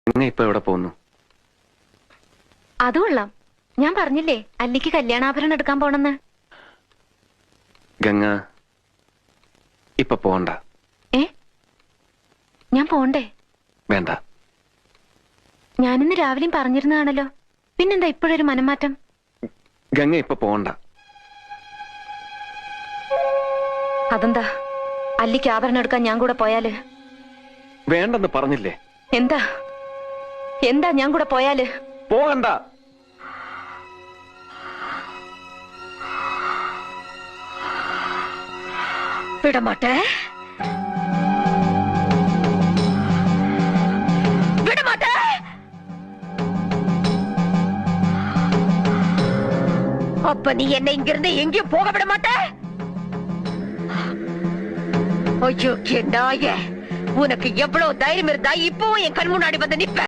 ഇപ്പൊ എവിടെ പോകുന്നു? അത് കൊള്ളാം. ഞാൻ പറഞ്ഞില്ലേ അല്ലിക്ക് കല്യാണാഭരണം എടുക്കാൻ പോണെന്ന്. ഗംഗ ഇപ്പൊ പോണ്ട. ഞാൻ പോണ്ടേ? വേണ്ട. ഞാനിന്ന് രാവിലെയും പറഞ്ഞിരുന്നതാണല്ലോ, പിന്നെന്താ ഇപ്പോഴൊരു മനംമാറ്റം? ഗംഗ ഇപ്പൊ പോണ്ട. അതെന്താ? അല്ലിക്ക് ആഭരണം എടുക്കാൻ ഞാൻ കൂടെ പോയാല്? വേണ്ടെന്ന് പറഞ്ഞില്ലേ? എന്താ എന്താ ഞാൻ കൂടെ പോയാല്? പോകണ്ട. വിടമാട്ടെ, വിടമാട്ടെ. அப்ப நீ என்ன இங்கிருந்து எங்கேயும் போக விட மாட்ட? ஐயோ நாயே, உனக்கு எவ்வளவு தைரியம் இருந்தா இப்பவும் என் கண் முன்னாடி வந்து நிப்ப?